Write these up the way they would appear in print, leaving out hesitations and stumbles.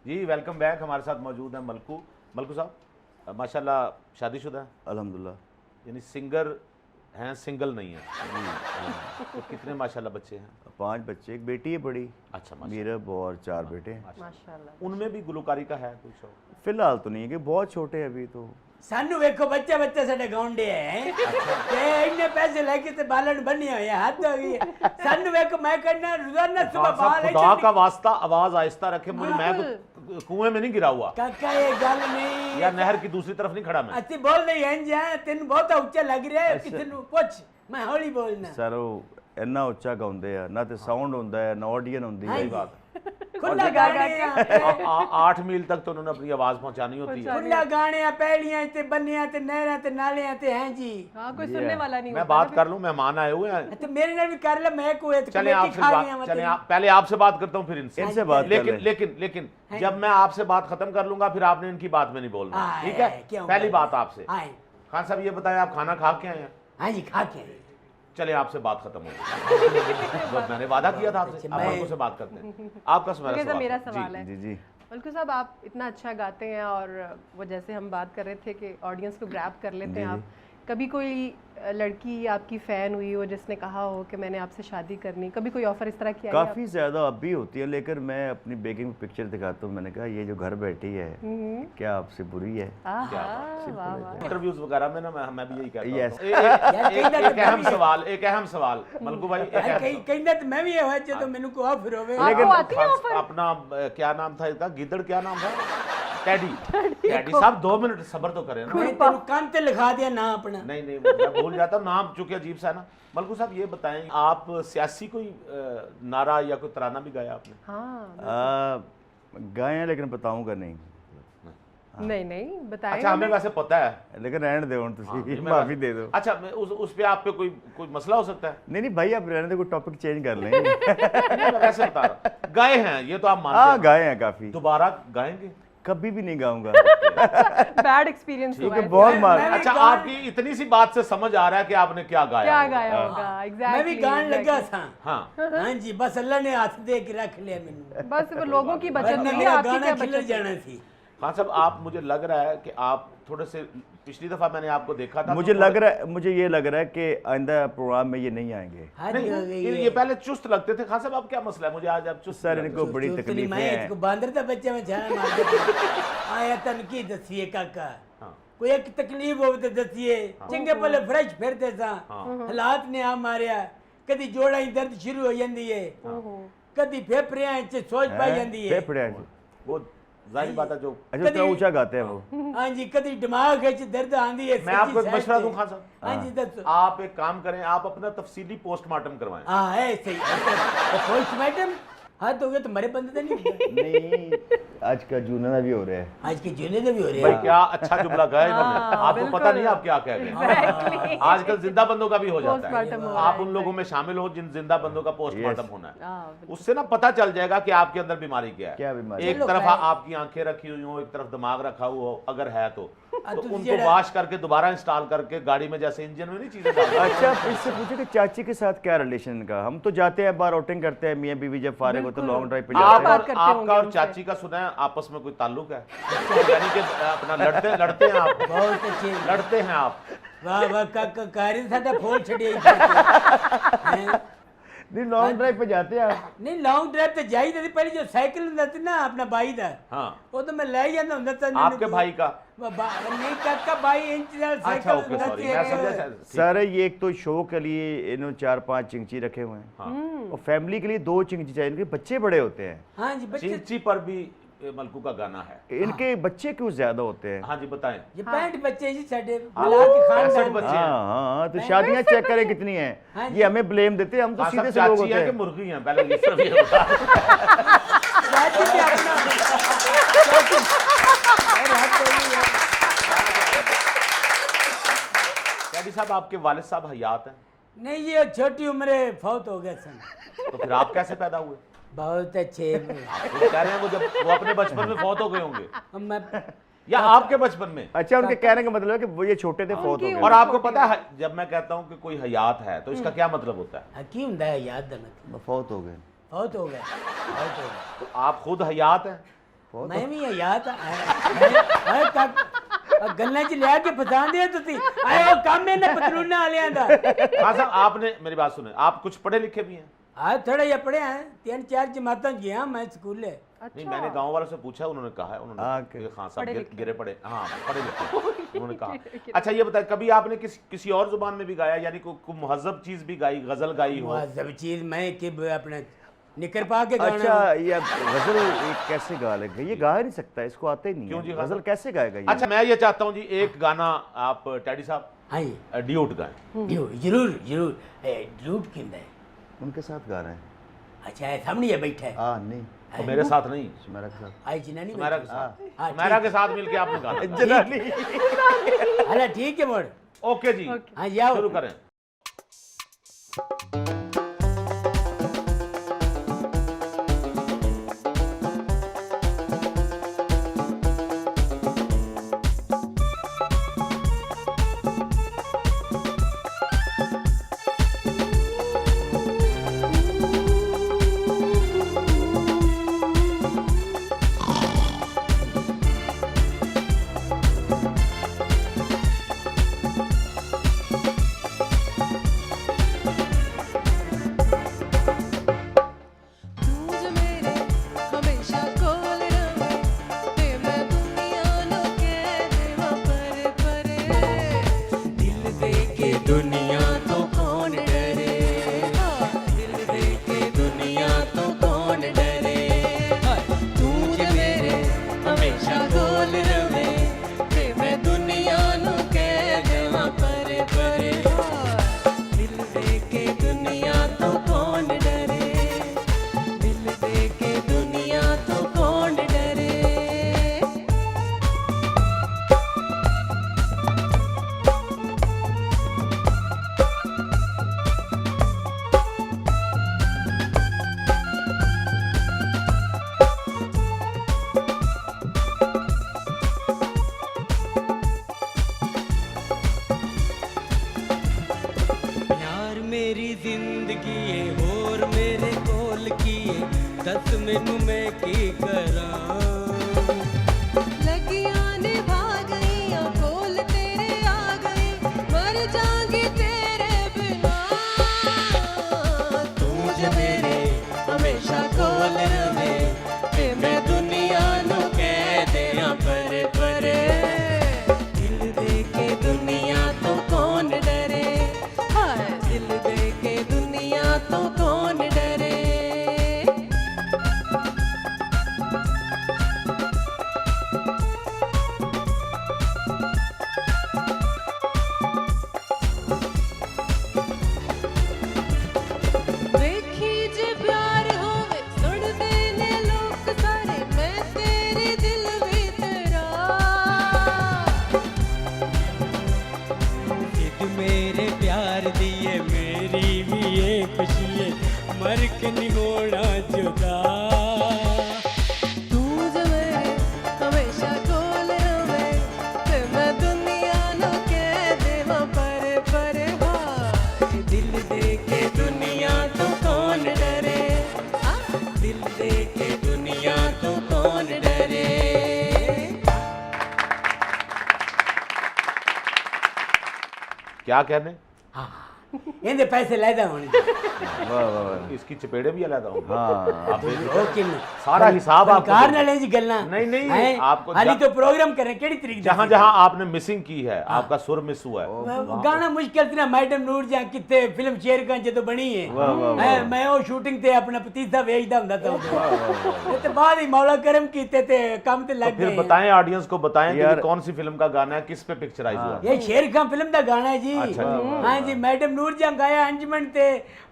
जी welcome back. हमारे साथ मौजूद हैं मलकू साहब, माशाल्लाह शादीशुदा है अल्हम्दुलिल्लाह। यानी सिंगर हैं, सिंगल नहीं है तो कितने माशाल्लाह बच्चे हैं? 5 बच्चे, एक बेटी है बड़ी। अच्छा माशाल्लाह। मीरब और 4 बेटे हैं। माशाल्लाह। उनमें भी गुलकारी का है कोई शौक? फिलहाल तो नहीं है कि बहुत छोटे हैं अभी तो। सानू वेखो बच्चे बच्चे साडे गाउंडे है ते इन्ने पैसे लेके ते बालन बने हुए हैं, हद हो गई है। सानू वेखो मैं करना रोजाना सुबह खान साहब, बाल खुदा का वास्ता आवाज आहिस्ता रखे, मुझे मैं तो कुएं में नहीं गिरा हुआ काका ये गल नहीं या नहर की दूसरी तरफ नहीं खड़ा मैं। असि बोल रही हैं जी तेन बहुत ऊंचा लग रहा है, किसी नु पूछ, मैं हौली बोलना। सर वो इन्ना ਉੱਚਾ ਗਾਉਂਦੇ ਆ ਨਾ ਤੇ ਸਾਊਂਡ ਹੁੰਦਾ ਹੈ ਨਾ ਆਡੀਅਨ ਹੁੰਦੀ ਹੈ। सही बात है। खुला गाने 8 मील तक तो उन्होंने अपनी आवाज पहुंचानी होती है। खुला गाने पैड़ियां ते बन्नियां ते नहरां ते नालियां ते हैं जी। हाँ, कोई सुनने वाला नहीं मैं होता बात ना कर लूं, मेहमान आए हुए हैं। तो मेरे नाल भी कर ले, मैं कोई चले आपसे बात, चले आप पहले आपसे बात करता हूं फिर इनसे इनसे बात कर लेकिन लें। लेकिन लेकिन जब मैं आपसे बात खत्म कर लूंगा फिर आपने इनकी बात में नहीं बोलना, आए, ठीक है? क्यों पहली भाई? बात आपसे, आए खान साहब ये बताएं आप खाना खा के आए हैं? हाँ जी खा के आए। चले आपसे बात खत्म हो गई। जो मैंने वादा किया था आपसे, आप मैं- मलकू से बात करते हैं। आपका ठीक है, तो मेरा सवाल सवाल जी। है। जी जी। मलकू साहब, आप इतना अच्छा गाते हैं और वो जैसे हम बात कर रहे थे कि ऑडियंस को ग्रैब कर लेते हैं जी, आप, कभी कोई लड़की आपकी फ़ैन हुई हो जिसने कहा हो कि मैंने आपसे शादी करनी, कभी कोई ऑफर इस तरह किया है काफ़ी ज़्यादा अब भी होती है, लेकिन मैं अपनी बेकिंग पिक्चर दिखाता हूँ। मैंने कहा ये जो घर बैठी है क्या आपसे बुरी है? क्या वाह वाह। इंटरव्यूज वगैरह में ना मैं भी यही कहता हूँ। Yes. एक अहम सवाल, एक अहम सवाल मलकू भाई, एक अहम कहीं कहना तो मैं भी ये है जो मैंने को ऑफर होवे। आपको आती है खान- ऑफर? अपना क्या नाम था इसका, गिद्दड़ क्या नाम था? टेडी। टेडी साहब 2 मिनट सब्र तो करें ना। मैं तेरे कान ते लिखा दिया ना अपना। नहीं नहीं मैं भूल जाता हूँ नाम, चूंकि अजीब सा है ना। मलकू साहब ये बताएं, आप सियासी कोई नारा या कोई तराना भी गाया आपने? हाँ, गाए हैं लेकिन बताऊंगा नहीं। नहीं नहीं बताएं अच्छा हमें वैसे पता है, लेकिन रहने दो हाँ, तुसी मैं माफी वैसे- दे दो। अच्छा उस पे आप पे कोई मसला हो सकता है? नहीं नहीं भाई, आप रहने दो, कोई टॉपिक चेंज कर लेंगे। नहीं, मैं वैसे बता रहा हूं। गाए हैं ये तो आप मानते हाँ हैं, गाए हैं काफ़ी। दोबारा गाएंगे? कभी भी नहीं गाऊंगा बैड एक्सपीरियंस हुआ क्योंकि है। बहुत मार। मैं भी अच्छा गान- आपकी इतनी सी बात से समझ आ रहा है कि आपने क्या गाया क्या होगा। गाया होगा? मैं एग्जैक्टली भी गान लगा था। हाँ हाँ जी, बस अल्लाह ने हाथ दे के रख लिया मैंने, बस वो लोगों की बचत वरना थी, मेरा आपकी गाना क्या खिलर बचत जाना थी। खान साहब आप, मुझे लग रहा है कि आप थोड़े से, पिछली दफा मैंने आपको देखा था मुझे तो लग रहा है, मुझे ये लग रहा है कि आइंदा प्रोग्राम में ये नहीं आएंगे। हद हो गई नहीं, है। ये पहले चुस्त लगते थे। खान साहब आप क्या मसला है? मुझे आज आप चुस्त सर लग इनको रहे हो। बड़ी चुस्त नहीं, तकलीफें मैं हैं। इसको बांदर था बच्चे में छाना मार देता। आया तन की दसिए काका, हाँ। कोई एक तकलीफ हो तो दसिए। चंगे पहले फ्रेश फिरते सा, हालात ने आ मारिया, कदी जोड़ा ही दर्द शुरू हो जाती है, कदी फेफड़ियां च सोच पाई जाती है। फेफड़े हैं। वो जाहिर बात है जो। अच्छा उतना ऊंचा गाते हैं वो। हाँ जी, कदी दिमाग च दर्द आंदी है। मैं आपको एक मशवरा दूं खान साहब, हाँ जी दसो। आप एक काम करें, आप अपना तफसीली पोस्टमार्टम करवाएं। हाँ ऐसे ही पोस्टमार्टम। हाँ तो ये तुम्हारे बंदे तो नहीं होगा। नहीं आज का जूना भी हो रहा है। आज के जूने तो भी हो रहे भाई हैं। क्या अच्छा जुमला गए इन्होंने, आपको बिल्कुल। पता नहीं आप क्या कह रहे हैं। Exactly. आजकल जिंदा बंदों का भी हो जाता Postmortem हो है, रहा आप है, उन लोगों में शामिल हो जिन जिंदा बंदों का पोस्टमार्टम Yes. होना है। हाँ, बिल्कुल। उससे ना पता चल जाएगा कि आपके अंदर बीमारी क्या है। क्या बीमारी? एक चलो, तरफ खैर। आपकी आंखें रखी हुई हो, एक तरफ दिमाग रखा हुआ हो, अगर है तो तुझे उनको जेड़ा- वॉश करके दोबारा इंस्टॉल करके गाड़ी में जैसे इंजन में नहीं चीजें डालते। अच्छा इससे पूछे कि चाची के साथ क्या रिलेशन इनका? हम तो जाते हैं बाहर आउटिंग करते हैं, मियाँ बीवी जब फारिग हो तो बिल्कुल। लॉन्ग ड्राइव पे आप जाते हैं। बात और करते आपका होंगे और उनसे। चाची का सुना है आपस में कोई ताल्लुक है? यानी कि अपना लड़ते हैं आप, बहुत अच्छे। लड़ते हैं आप। वाह वाह काका कारी साडा फोन छड़िया। नहीं लॉन्ग ड्राइव पे जाते हैं आप? नहीं लॉन्ग ड्राइव ते जाईदा सी, पहले जो साइकिल हुंदा सी ना अपना भाई दा, हाँ वो तो मैं ले जांदा हुंदा सा। आपके भाई का? नहीं काका, भाई इंच दा अच्छा साइकिल ओके हुंदा सॉरी, मैं समझा सी। शायद। ठीक। सर ये एक तो शो के लिए इन्होंने 4-5 चिंची रखे हुए हैं हाँ। और फैमिली के लिए 2 चिंची चाहिए। इनके बच्चे बड़े होते हैं, हाँ जी बच्चे, चिंची पर भी मलकू का गाना है। इनके बच्चे क्यों ज्यादा होते हैं? हाँ जी बताएं। ये 65 बच्चे जी साडे हाँ, मिला के 65 खानदान। बच्चे। हाँ हाँ, तो शादियां चेक करें कितनी हाँ हैं। जी। ये हमें ब्लेम देते हैं, हम तो हाँ, सीधे सब से लोग चाची होते हैं कि हैं। मुर्गी हैं? पहले ये सिर्फ ये बता। चाची भी अपना अरे हाथ बोली है। कैदी साहब आपके वालिद साहब हयात हैं, नहीं ये छोटी उम्र फौत हो गए सन। तो फिर आप कैसे पैदा हुए? बहुत अच्छे। आप कह रहे हैं वो अपने बचपन में फौत हो गए होंगे मैं या आपके बचपन में? अच्छा उनके कहने का मतलब है कि वो ये छोटे थे फौत हो उनकी गए। और आपको पता है जब मैं कहता हूँ कि कोई हयात है तो इसका क्या मतलब होता है? हकीम दा याद दा मतलब फौत हो गए। फौत हो गए, फौत हो गए। तो आप खुद हयात हैं? मैं भी याद गल्ला च लिया के फसा दिया तुसी आए ओ काम है ना पतलूना वालियां दा। हाँ साहब आपने मेरी बात सुने, आप कुछ पढ़े लिखे भी हैं? हाँ थोड़ा या पढ़े हैं, 3-4 जमातों गया मैं स्कूल। नहीं मैंने गांव वालों से पूछा, उन्होंने कहा है उन्होंने कि खान साहब गिरे पड़े, हाँ पढ़े लिखे उन्होंने कहा। अच्छा ये बताए कभी आपने किसी और जुबान में भी गाया, यानी कोई मुहज्जब चीज भी गाई, गजल गाई हो? मुहज्जब चीज मैं कि अपने निकर पा के गाना। अच्छा ये गजल कैसे गा लेगा? ये गा ही नहीं सकता, इसको आते ही नहीं। क्यों जी? गजल कैसे गाएगा ये? अच्छा मैं ये चाहता हूँ जी एक गाना आप टैडी साहब हाँ जी ड्यूट गाएं। जरूर जरूर ड्यूट किंदा है उनके साथ गा रहे हैं। अच्छा है सामने ये बैठा है। हाँ नहीं, तो मेरे साथ नहीं, सुमेरा के साथ। आई जिनानी सुमेरा के साथ, हाँ, सुमेरा के साथ मिलके आपने गाना। जनानी। अरे ठीक है मोड़। ओके जी हाँ जाओ शुरू करें। मेरी जिंदगी है होर मेरे कोल की है, दस मैनू मैं की करा। लगियां निभा गई कोल तेरे आ गई, मर जाऊंगी तेरे बिना। तू जे मेरे हमेशा कोल रवे, ते मैं दुनिया नू कह दिया परे परे। दिल दे के दुनिया तो कौन डरे, दिल दे के दुनिया तो कौन डरे। देखी जे प्यार होवे सुनदे ने लोग सारे, मैं तेरे दिल विच तेरा। जिद मेरे प्यार दिए मेरी भी ये खुशी है, मर के नहीं होना जुदा। तू जो मेरे हमेशा कोल रवे, ते मैं दुनिया नू कह देवां परे परे। हाय दिल दे के दुनिया तो कौन डरे, दिल दे के दुनिया तो कौन डरे। क्या कहने? हाँ इनके पैसे लैदा होने वाह वाह वाह। इसकी चपेड़े भी अलग होंगे। हाँ आप देख लो। ओ किन सारा हिसाब आपको कार देना। नाले जी गल्ला नहीं, नहीं, हैं? आपको हाली जा- तो प्रोग्राम करें केड़ी तरीक जहां जहां आपने मिसिंग की है, आपका सुर मिस हुआ है। गाना मुश्किल थी ना मैडम नूर जा किते फिल्म शेर खान जो बनी है वाह, वाह, हैं, मैं वो शूटिंग ते अपना पतीसा वेचदा हुंदा था उदों। ते बाद ही मौला करम कीते ते काम ते तो लग फिर गए। बताएं ऑडियंस को, बताएं कि ये यार- कौन सी फिल्म का गाना है, किस पे पिक्चराइज हुआ है? ये शेर खान फिल्म दा गाना है जी। अच्छा, हाँ जी मैडम नूर जहां गाया अंजमन ते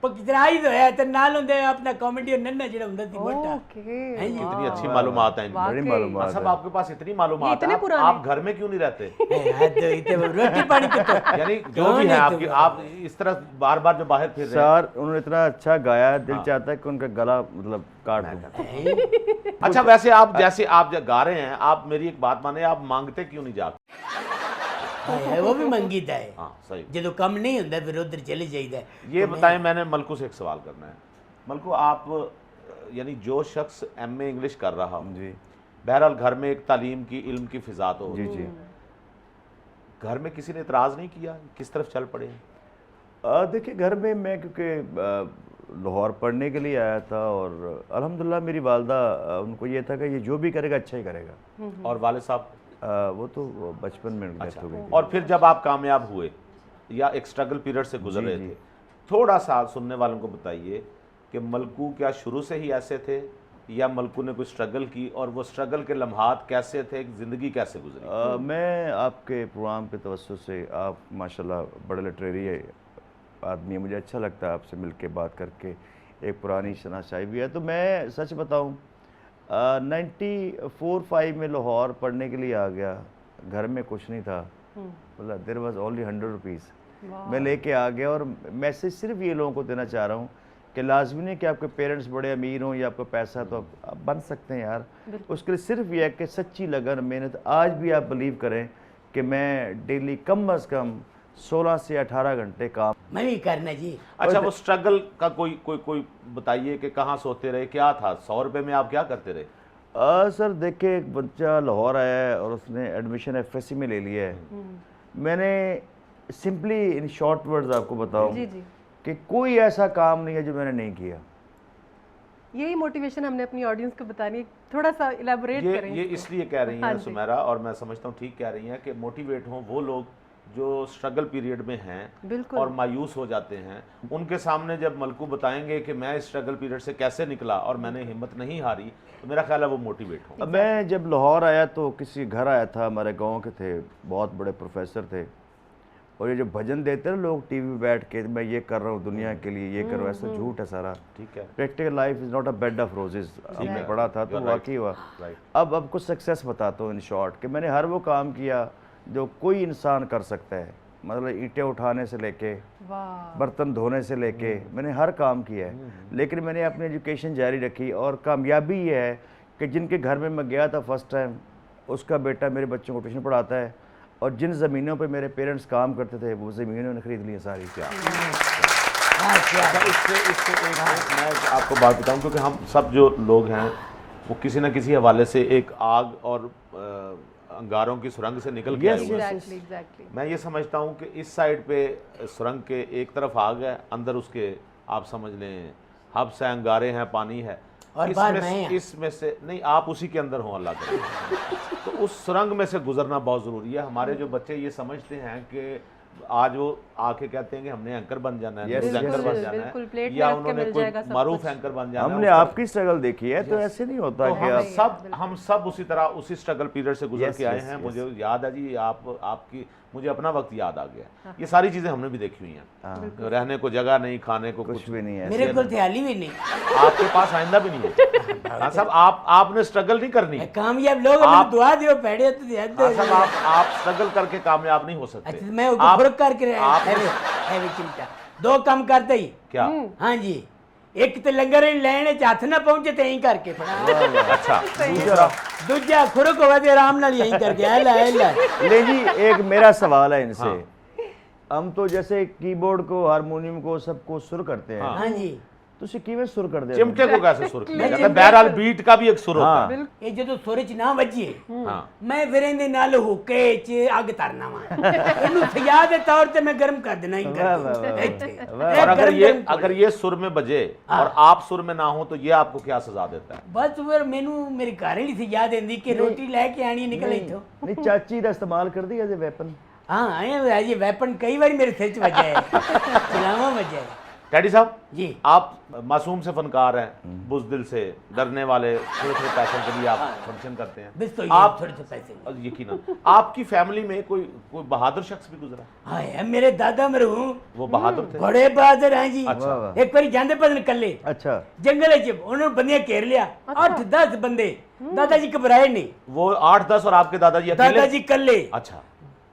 पिक्चराइज होया ते नाल हुंदे अपना कॉमेडी नन्ना जेड़ा हुंदा सी मोटा। ओके हैं जी। इतनी अच्छी मालूमात है इनकी। बड़ी वाकई। मालूमात सब है। आपके पास इतनी मालूमात इतने है, पुराने। आप घर में क्यों नहीं रहते? रोटी पानी के तो यानी जो भी है आपकी, आप इस तरह बार बार जो बाहर फिर रहे हैं। सर उन्होंने इतना अच्छा गाया, दिल चाहता है कि उनका गला मतलब काट दूं। अच्छा वैसे आप जैसे आप जब गा रहे हैं, आप मेरी एक बात माने, आप मांगते क्यों नहीं जाते? है वो भी मंगीदा है हाँ सही। जो कम नहीं होंदा फिर उधर चले जाइदा है। ये बताएं, मैंने मलकू से एक सवाल करना है। मलकू आप यानी जो शख्स एमए इंग्लिश कर रहा हो, जी बहरहाल घर में एक तालीम की, इल्म की फिजा तो जी जी। घर में किसी ने इतराज़ नहीं किया, किस तरफ चल पड़े? देखिए घर में मैं क्योंकि लाहौर पढ़ने के लिए आया था और अल्हम्दुलिल्लाह मेरी वालदा उनको ये था कि ये जो भी करेगा अच्छा ही करेगा। और वाले साहब? वो तो बचपन में डेथ अच्छा। हो गई थी। और फिर जब आप कामयाब हुए या एक स्ट्रगल पीरियड से गुजर जी, रहे जी। थे, थोड़ा सा सुनने वालों को बताइए कि मलकू क्या शुरू से ही ऐसे थे या मलकू ने कोई स्ट्रगल की, और वो स्ट्रगल के लम्हात कैसे थे, ज़िंदगी कैसे गुजरी? मैं आपके प्रोग्राम के तवज्जो से, आप माशाल्लाह बड़े लिटरेरी आदमी है, मुझे अच्छा लगता है आपसे मिल के बात करके, एक पुरानी शनाशाई भी है। तो मैं सच बताऊं 94-5 में लाहौर पढ़ने के लिए आ गया, घर में कुछ नहीं था, मतलब देयर वाज ओनली 100 रुपीज़ मैं लेके आ गया। और मैसेज सिर्फ ये लोगों को देना चाह रहा हूँ कि लाजमी नहीं कि आपके पेरेंट्स बड़े अमीर हों या आपका पैसा, तो आप बन सकते हैं यार। उसके लिए सिर्फ यह है कि सच्ची लगन, मेहनत। आज भी आप बिलीव करें कि मैं डेली कम अज़ कम 16 से 18 घंटे काम मैं भी करना जी। अच्छा, वो स्ट्रगल का कोई बताइए कि कहाँ सोते रहे, क्या था? 100 रुपये में आप क्या करते रहे? सर देखिए, एक बच्चा लाहौर आया है और उसने एडमिशन FSC में ले लिया है। मैंने सिंपली इन शॉर्ट वर्ड्स आपको बताऊं जी जी, कि कोई ऐसा काम नहीं है जो मैंने नहीं किया। यही मोटिवेशन हमने अपनी ऑडियंस को बतानी है, थोड़ा सा इलेबोरेट करें। ये इसलिए कह रही हाँ हैं जी। सुमेरा, और मैं समझता हूँ ठीक कह रही हैं, कि मोटिवेट हों वो लोग जो स्ट्रगल पीरियड में हैं बिल्कुल। और मायूस हो जाते हैं। उनके सामने जब मलकू बताएंगे कि मैं इस स्ट्रगल पीरियड से कैसे निकला और मैंने हिम्मत नहीं हारी, तो मेरा ख्याल है वो मोटिवेट हो। मैं जब लाहौर आया तो किसी घर आया था, हमारे गांव के थे, बहुत बड़े प्रोफेसर थे, और ये जो भजन देते हैं लोग टीवी पे बैठ के, मैं ये कर रहा हूँ दुनिया के लिए, ये कर रहा हूँ, ऐसा झूठ है सारा। ठीक है। Practical life is not a bed of roses, हमने पढ़ा था तो You're वाकई हुआ। राइट। अब कुछ सक्सेस बताता हूँ इन शॉर्ट, कि मैंने हर वो काम किया जो कोई इंसान कर सकता है, मतलब ईंटें उठाने से लेके, वाह, बर्तन धोने से लेके, मैंने हर काम किया है। लेकिन मैंने अपनी एजुकेशन जारी रखी, और कामयाबी ये है कि जिनके घर में मैं गया था फर्स्ट टाइम, उसका बेटा मेरे बच्चों को ट्यूशन पढ़ाता है, और जिन ज़मीनों पे मेरे पेरेंट्स काम करते थे वो ज़मीनें उन्होंने खरीद ली सारी। क्या अच्छा, इससे एक मैं आपको बात बताऊं, क्योंकि हम सब जो लोग हैं वो किसी न किसी हवाले से एक आग और अंगारों की सुरंग से निकल के आए हुए हैं। Exactly exactly. मैं ये समझता हूँ कि इस साइड पे सुरंग के एक तरफ आग है, अंदर उसके आप समझ लें हब्स हैं, अंगारे हैं, पानी है, और बाहर मैं हैं। इसमें से नहीं, आप उसी के अंदर हो अल्लाह करे। तो उस सुरंग में से गुजरना बहुत ज़रूरी है। हमारे जो बच्चे ये समझते हैं कि आज वो आके कहते हैं कि हमने एंकर बन जाना है, Yes, एंकर yes, बन yes. जाना बिल्कुल, है, प्लेट में या रख के उन्होंने मिल कोई जाएगा सब मारूफ कुछ। एंकर बन जाना है। हमने उस तरह- आपकी स्ट्रगल देखी है, तो ऐसे नहीं होता तो कि आप हम सब उसी तरह उसी स्ट्रगल पीरियड से गुजर Yes, के आए yes, हैं। yes. मुझे याद है जी, आपकी मुझे अपना वक्त याद आ गया। ये सारी चीज़ें हमने भी देखी हुई हैं। रहने को जगह नहीं, खाने को कुछ भी नहीं है। मेरे को ख्याल ही नहीं। आपके पास आइंदा भी नहीं है। हाँ साहब, आपने स्ट्रगल नहीं करनी। कामयाब लोग आप- दुआ दियो पैड़े तो याद हाँ साहब, आप स्ट्रगल करके कामयाब नहीं हो सकते। अच्छा मैं आप- फर्क करके आप- हैवे चिंता दो काम करते ही। क्या? हाँ जी, एक तो लंगर लेने च हथ ना पहुंचे तो यहीं करके फड़ा, अच्छा, दूसरा दूजा खुरक होवे ते आराम नाल यहीं करके ऐला ले जी, एक मेरा सवाल है इनसे। हाँ। हम तो जैसे कीबोर्ड को, हारमोनियम को, सबको सुर करते हैं, हाँ। हाँ जी, ਤੁਸੀਂ ਕਿਵੇਂ ਸੁਰ ਕਰਦੇ ਹੋ? चिमटे को कैसे सुर किया जाता है? चिमटे बहरहाल को- बीट का भी एक सुर होता है। ये जो सुर च ना वजिए हाँ। मैं फिर इहदे नाल हुक्के च अग तरना वा इहनू सजा दे तौर ते मैं गर्म कर देना ही वाह, वाह, वाह, कर इत्थे वाह। और गरम गरम अगर ये सुर में बजे और आप सुर में ना हो, तो ये आपको क्या सजा देता है? बस फिर मैनू मेरी घर ही सजा देंदी कि रोटी लेके आनी निकल इथों। ਨਹੀਂ ਚਾਚੀ ਦਾ ਇਸਤੇਮਾਲ ਕਰਦੀ ਐਜ਼ ਅ ਵੈਪਨ। हाँ आए ये वेपन कई बार मेरे सिर च वजा है चलावा वजा है डैडी साहब जी। आप मासूम से फनकार हैं, बुज़दिल से, डरने वाले, थोड़े थोड़े पैसों के लिए आप फंक्शन करते हैं। बस तो ये आप थोड़े से पैसे और यकीनन आपकी फैमिली में कोई बहादुर शख्स भी गुजरा? हाँ है मेरे दादा मरहूम वो बहादुर थे? बड़े बहादुर हैं जी। अच्छा। वाह, एक बार जांदे पदन कल्ले ਅੱਛਾ जंगल च उन्होंने बंदे घेर लिया 8-10 बंदे दादाजी घबराए नहीं वो 8-10 और आपके दादाजी अकेले? दादाजी कल्ले अच्छा।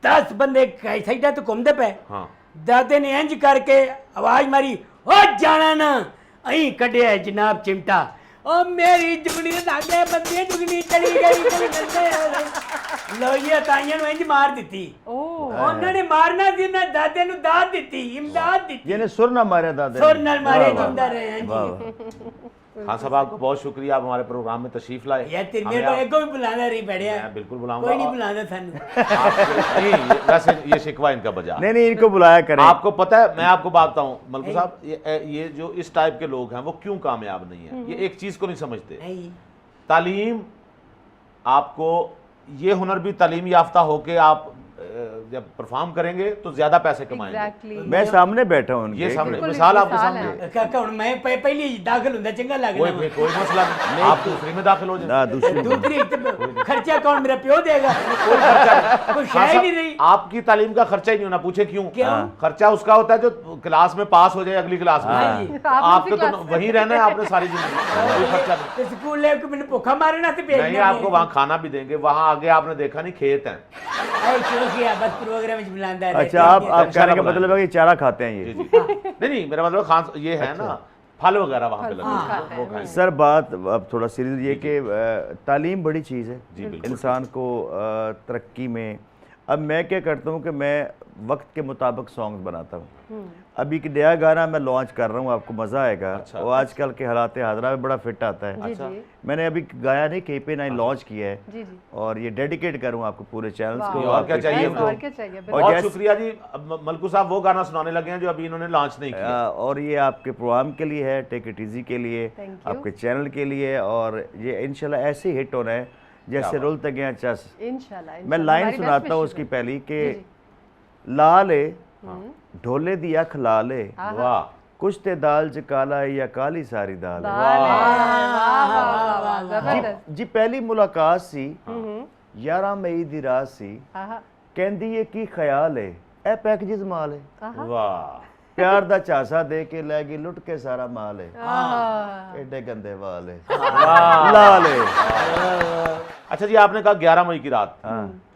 10 बंदे साइडा तो घूमते पे हाँ। दादे ने इंज करके आवाज मारी ओ जाना ना अहीं कढ़िया है जनाब चिमटा ओ मेरी जुगनी दागे बंदे जुगनी चली गई लो ये ताइयां नु इंज मार दिती ओह उन्होंने मारना सी ना दादे नु दाद दिती इमदाद दिती ਜਿਹਨੇ ਸੁਰ ਨਾ ਮਾਰਿਆ ਦਾਦੇ ਨੇ। सुर नाल मारे वाह, वाह, जिंदा रहे हैं वाह, जी वाह। खान साहब आपका बहुत शुक्रिया, आप हमारे प्रोग्राम में तशरीफ लाए। यार तेरे हमें मेरे को आप- एक को भी बुलाना नहीं पड़िया। मैं बिल्कुल बुलाऊंगा। कोई नहीं और- बुलाना थानू। नहीं, वैसे ये शिकवा इनका बजा। नहीं नहीं, इनको बुलाया करें। आपको पता है, मैं आपको बात बताऊं मलकू साहब, ये जो इस टाइप के लोग हैं वो क्यों कामयाब नहीं है, ये एक चीज को नहीं समझते। नहीं तालीम, आपको ये हुनर भी तालीम याफ्ता होके आप जब परफॉर्म करेंगे तो ज्यादा पैसे कमाएंगे। एग्जैक्टली। मैं सामने बैठा हूँ उनके। ये सामने बिल्कुल मिसाल आपके मिसाल सामने। काका हुन मैं पहले ही दाखिल हुंदा चंगा लगना। कोई मसला नहीं, आप दूसरी में दाखिल हो जाए। ना दूसरी दूसरी तो खर्चा कौन मेरा प्यो देगा? कोई खर्चा कोई हाँ, शाय नहीं रही। आपकी तालीम का खर्चा ही नहीं होना। पूछे क्यों? क्यों? खर्चा उसका होता है जो क्लास में पास हो जाए अगली क्लास में। हाँ जी। आपके तो वहीं रहना है आपने सारी जिंदगी, कोई खर्चा नहीं। तो स्कूल ले के मैंने भूखा मारना से नहीं, भेजना आपको वहाँ खाना भी देंगे, वहाँ आगे आपने देखा नहीं खेत हैं। क्यों किया बस प्रोग्राम में बुलांदा है। अच्छा, आप कहने का इंशाल्लाह मतलब है कि चारा खाते हैं जी ये। जी नहीं, मेरा मतलब खान ये है ना, फल वगैरह वहाँ पे लगे हैं, वो खाएंगे। सर बात अब थोड़ा सीरियस ये कि तालीम बड़ी चीज़ है जी, बिल्कुल। इंसान को तरक्की में। अब मैं क्या करता हूँ कि मैं वक्त के मुताबिक सॉन्ग्स बनाता हूँ। अभी एक नया गाना मैं लॉन्च कर रहा हूँ, आपको मज़ा आएगा। अच्छा। वो आजकल के हालात हाजरा में बड़ा फिट आता है। जी जी मैंने अभी गाया नहीं, कहीं पे नहीं लॉन्च किया है, जी जी। और ये डेडिकेट करूँ आपको पूरे चैनल्स ये को। और क्या चाहिए Nice, हमको? और क्या चाहिए? और बहुत जैसे- शुक्रिया जी। अब मलकू साहब वो गाना सुनाने लगे हैं जो अभी इन्होंने लॉन्च नहीं किया। और ये आपके प्रोग्राम के लिए है, टेक इट इजी के लिए, Thank you. आपके चैनल के लिए, और ये इंशाल्लाह ऐसे ही हिट होना है जैसे रुलते गया चस। इंशाल्लाह। मैं लाइन सुनाता हूँ उसकी पहली कि लाले ढोले दी अख लाले, वाह, कुछ ते दाल च काला है या काली सारी दाल है। जबरदस्त। जी पहली मुलाकात सी 11 मई दी रात सी, आहा, कहंदी ये की ख्याल है ए पैकेज माल है, आहा, वाह। प्यार दा झांसा दे के ले गई लुट के सारा माल है, आहा। एडे गंदे वाल है लाल है। अच्छा जी, आपने कहा 11 मई की रात,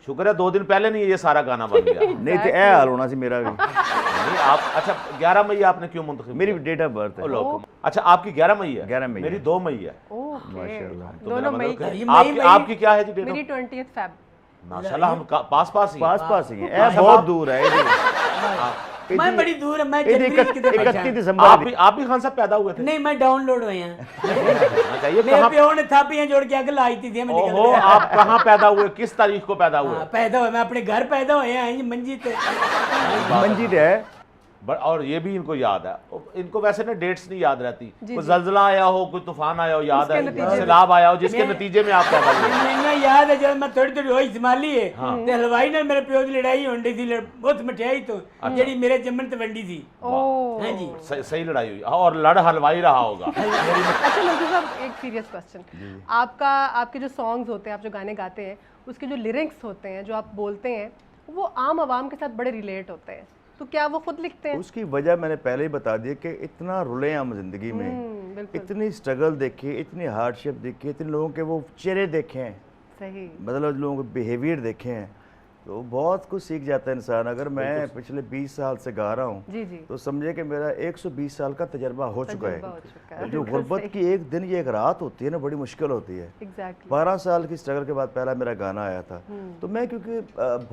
शुक्र है 2 दिन पहले नहीं ये सारा गाना बन गया। नहीं तो ए हाल होना सी मेरा भी। नहीं आप, अच्छा 11 मई आपने क्यों मुंतखब मेरी डेट ऑफ बर्थ है। किया? अच्छा आपकी 11 मई है? 11 मई मेरी है। 2 मई है। ओके। तो दोनों मेरा मई मतलब की। ये आपकी मई- आपकी क्या है जी डेट मेरी ऑफ? 20th Feb. माशाल्लाह हम पास पास ही हैं। पास पास ही है, ए बहुत दूर है मैं बड़ी दूर है। मैं ये जनवरी की तरफ 31 अच्छा। दिसंबर आप भी खान साहब पैदा हुए थे? नहीं मैं डाउनलोड हुए हैं। अच्छा, ये मेरे कहाँ? प्यो ने थापियां जोड़ के आगे लाई थी मैं निकल ओहो, गया। आप कहाँ पैदा हुए, किस तारीख को पैदा हुए? हाँ, पैदा हुए मैं अपने घर पैदा हुए हैं मंजी पे। मंजिल है। और ये भी इनको याद है, इनको वैसे ना डेट्स नहीं याद रहती। कोई जल्जला आया हो, कोई तूफान आया हो याद उसके है, नतीजे सैलाब आया हो जिसके नतीजे में आप पैदा हुए। मैंने याद है जब मैं थोड़ी थोड़ी होई संभाली है ते हलवाई ने मेरे प्यो की लड़ाई होंदी थी बहुत मठियाई तो जेडी मेरे जम्मन ते वंडी थी। ओह। हाँ जी। सही लड़ाई हुई। हाँ, और लड़ हलवाई रहा होगा। अच्छा मंजू साहब, एक सीरियस क्वेश्चन। आपके जो सॉन्ग्स होते हैं, आप जो गाने गाते हैं, उसके जो लिरिक्स होते हैं, जो आप बोलते हैं, वो आम आवाम के साथ बड़े रिलेट होते हैं, तो क्या वो खुद लिखते हैं? उसकी वजह मैंने पहले ही बता दी कि इतना रुले हम जिंदगी में, बिल्कुल इतनी स्ट्रगल देखी, इतनी हार्डशिप देखी, इतने लोगों के वो चेहरे देखे हैं, सही। मतलब लोगों के बिहेवियर देखे हैं, तो बहुत कुछ सीख जाता है इंसान। अगर मैं पिछले 20 साल से गा रहा हूँ जी जी। तो समझे कि मेरा 120 साल का तजर्बा हो चुका तजुर्बा हो चुका है। है, जो बिल्कुल गुर्बत सही। की एक दिन ये एक रात होती है ना, बड़ी मुश्किल होती है। एग्जैक्टली। 12 साल की स्ट्रगल के बाद पहला मेरा गाना आया था। तो मैं क्योंकि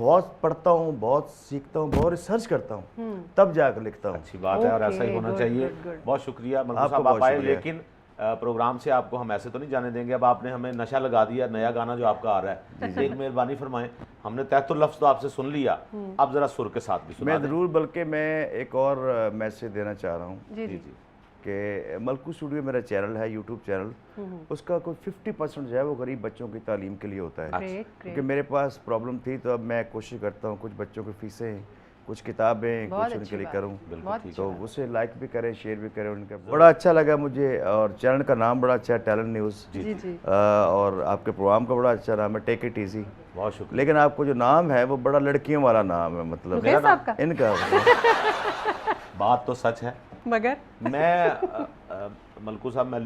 बहुत पढ़ता हूँ, बहुत सीखता हूँ, बहुत रिसर्च करता हूँ, तब जाकर लिखता हूँ। अच्छी बात है और ऐसा ही Okay, होना good, चाहिए। good, good. बहुत शुक्रिया मलकू आपको साहब, बहुत आप आए, शुक्रिया। लेकिन प्रोग्राम से आपको हम ऐसे तो नहीं जाने देंगे। अब आपने हमें नशा लगा दिया, नया गाना जो आपका आ रहा है, एक मेहरबानी फरमाएं। हमने तहतुल लफ्ज़ तो आपसे सुन लिया, अब जरा सुर के साथ भी सुना मैं दें। ज़रूर, बल्कि मैं एक और मैसेज देना चाह रहा हूँ जी जी जी। जी। कि मलकू स्टूडियो मेरा चैनल है, यूट्यूब चैनल, उसका कोई 50% जो है वो गरीब बच्चों की तालीम के लिए होता है। ग्रेट क्योंकि ग्रेट। मेरे पास प्रॉब्लम थी, तो अब मैं कोशिश करता हूँ कुछ बच्चों की फीसें, कुछ किताबें, बहुत कुछ अच्छी उनके लिए बात। करूँ। बहुत तो उसे लाइक भी करें, शेयर भी करें उनका। बड़ा अच्छा लगा मुझे, और चैनल का नाम बड़ा अच्छा है, टैलेंट न्यूज़। जी जी। और आपके प्रोग्राम का बड़ा अच्छा नाम है, टेक इट ईजी। बहुत शुक्रिया। लेकिन आपको जो नाम है वो बड़ा लड़कियों वाला नाम है, मतलब मुकेश साहब का? इनका। बात तो सच है। मगर मैं मलकू साहब, मैं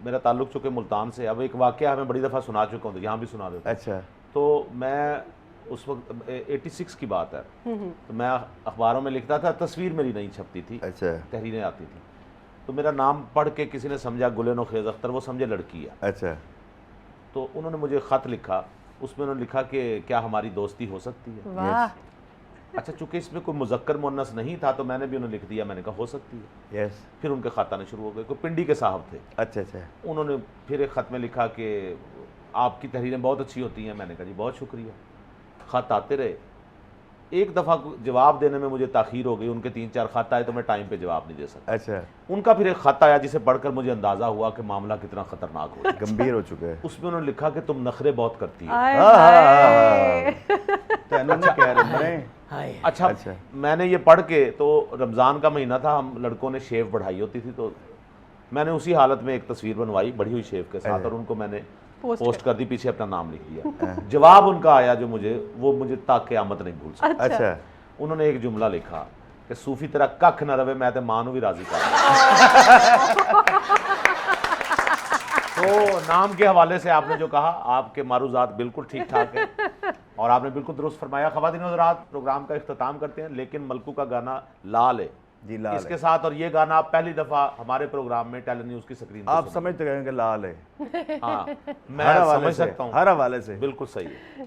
मेरा ताल्लुक चूँकि मुल्तान से, अब एक वाक़या मैं बड़ी दफ़ा सुना चुका हूँ, यहाँ भी सुना देता हूँ। अच्छा। तो मैं उस वक्त 86 की बात है, तो मैं अखबारों में लिखता था, तस्वीर मेरी नहीं छपती थी, अच्छा। तहरीरें आती थी। तो मेरा नाम पढ़ के किसी ने समझा गुलेनो खेज अख्तर, वो समझे लड़की है। अच्छा। तो उन्होंने मुझे ख़त लिखा, उसमें उन्होंने लिखा कि क्या हमारी दोस्ती हो सकती है। वाह। अच्छा, चूंकि इसमें कोई मुज़क्कर मुअन्नस नहीं था तो मैंने भी उन्हें लिख दिया, मैंने कहा हो सकती है। यस। फिर उनके ख़त आने शुरू हो गए। कोई पिंडी के साहब थे, अच्छा अच्छा। उन्होंने फिर एक ख़त में लिखा कि आपकी तहरीरें बहुत अच्छी होती हैं। मैंने कहा जी बहुत शुक्रिया। ख़त आते रहे, एक दफ़ा जवाब देने में मुझे ताख़ीर हो गई, उनके 3-4 ख़त आए तो मैं टाइम पे जवाब नहीं दे सका। अच्छा, उनका फिर एक ख़त आया जिसे पढ़कर मुझे अंदाज़ा हुआ कि मामला कितना ख़तरनाक हो गया। गंभीर हो चुका है। उसमें उन्होंने लिखा कि तुम नखरे बहुत करती हो। आए हाँ, हाय। तो इन्होंने कह रहे हैं हाय अच्छा, अच्छा। मैंने ये पढ़ के, तो रमज़ान का महीना था, हम लड़कों ने शेव बढ़ाई होती थी, तो मैंने उसी हालत में एक तस्वीर बनवाई बढ़ी हुई शेव के साथ और उनको मैंने पोस्ट कर दी, पीछे अपना नाम लिख दिया। जवाब उनका आया जो मुझे ताक क़यामत नहीं भूल सकता। अच्छा, उन्होंने एक जुमला लिखा कि सूफी तेरा कख न रवे, मैं ते मां नूं भी राजी कर। तो नाम के हवाले से आपने जो कहा, आपके मारूजात बिल्कुल ठीक ठाक है और आपने बिल्कुल दुरुस्त फरमाया। ख़वातीन और हज़रात, प्रोग्राम का इख्तिताम करते हैं, लेकिन मलकू का गाना लाल है जी लाल इसके है। साथ, और ये गाना आप पहली दफ़ा हमारे प्रोग्राम में टेली न्यूज़ की स्क्रीन आप समझते रहेंगे लाल है हाँ, हर मैं हवाले समझ से, सकता हूँ, हर हवाले से। बिल्कुल सही है।